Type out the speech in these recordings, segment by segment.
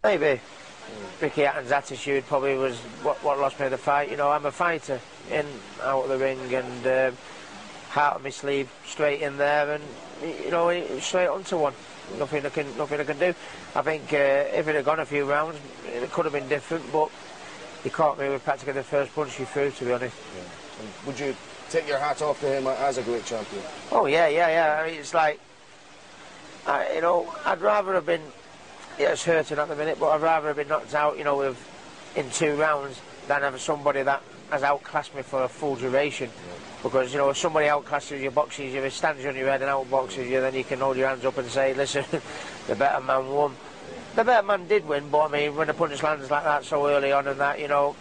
Maybe Ricky Hatton's attitude probably was what lost me the fight. You know, I'm a fighter, in, out of the ring, and heart on my sleeve, straight in there, and you know, straight onto one. Nothing I can do. I think if it had gone a few rounds, it could have been different, but he caught me with practically the first punch he threw, to be honest. Yeah. Would you take your hat off to him as a great champion? Oh yeah. I mean, it's like, you know, I'd rather have been. Yeah, it's hurting at the minute, but I'd rather have been knocked out, you know, in 2 rounds than have somebody that has outclassed me for a full duration. Yeah. Because, you know, if somebody outclasses you, boxes you, stands on your head and outboxes you, then you can hold your hands up and say, listen, the better man won. The better man did win, but I mean, when the punch lands like that so early on and that, you know,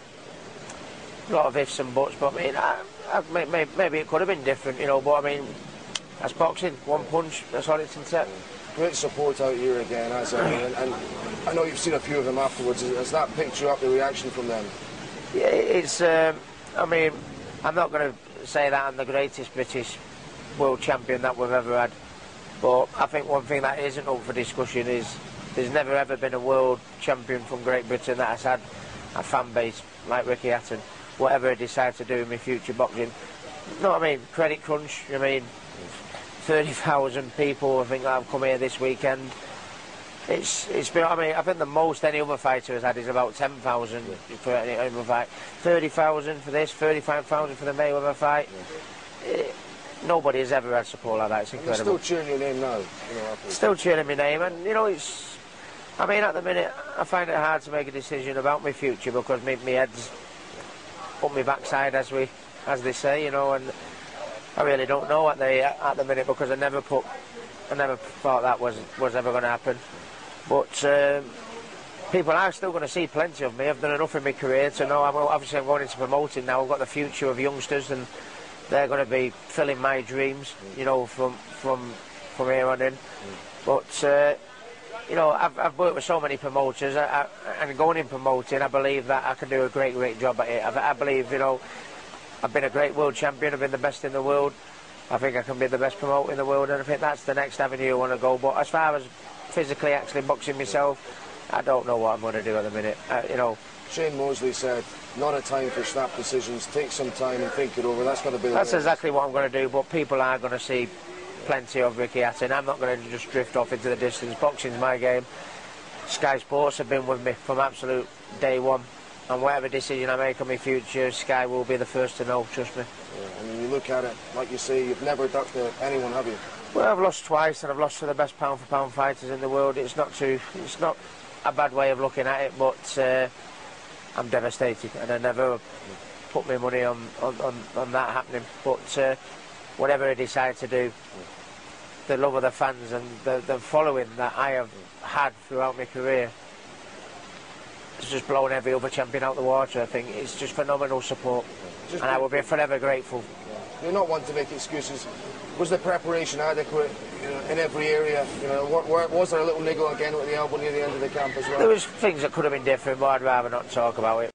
a lot of ifs and buts, but I mean, maybe it could have been different, you know, but I mean, that's boxing, one punch, that's all it's set. Great support out here again, and I know you've seen a few of them afterwards. Has that picked you up, the reaction from them? Yeah, it's, I mean, I'm not going to say that I'm the greatest British world champion that we've ever had, but I think one thing that isn't up for discussion is there's never ever been a world champion from Great Britain that has had a fan base like Ricky Hatton. Whatever I decide to do in my future boxing, you know what I mean, credit crunch, I mean, 30,000 people I think that have come here this weekend. It's been, I mean, I think the most any other fighter has had is about 10,000 for any other fight. 30,000 for this, 35,000 for the Mayweather fight. Nobody has ever had support like that. It's incredible. They're still cheering your name now. You know, still cheering my name, and you know, it's. I mean, at the minute, I find it hard to make a decision about my future because my head's up my backside, as they say, you know, and I really don't know at the minute because I never thought that was ever going to happen. But people are still going to see plenty of me. I've done enough in my career to know. Obviously, I'm going into promoting now. I've got the future of youngsters, and they're going to be filling my dreams, you know, from here on in. But you know, I've worked with so many promoters, and going in promoting, I believe that I can do a great job at it. I believe, you know, I've been a great world champion. I've been the best in the world. I think I can be the best promoter in the world, and I think that's the next avenue I want to go. But as far as physically actually boxing myself, I don't know what I'm going to do at the minute. You know. Shane Mosley said, not a time for snap decisions. Take some time and think it over. That's going to be. That's exactly what I'm going to do. But people are going to see plenty of Ricky Hatton. I'm not going to just drift off into the distance. Boxing's my game. Sky Sports have been with me from absolute day one. And whatever decision I make on my future, Sky will be the first to know, trust me. Yeah, I mean, you look at it, like you say, you've never ducked to anyone, have you? Well, I've lost twice, and I've lost to the best pound-for-pound fighters in the world. It's not a bad way of looking at it, but I'm devastated, and I never put my money on that happening. But whatever I decide to do, the love of the fans and the following that I have had throughout my career, it's just blown every other champion out the water. I think it's just phenomenal support, and I will be forever grateful. You're not one to make excuses. Was the preparation adequate, you know, in every area? You know, was there a little niggle again with the elbow near the end of the camp as well? There was things that could have been different, but I'd rather not talk about it.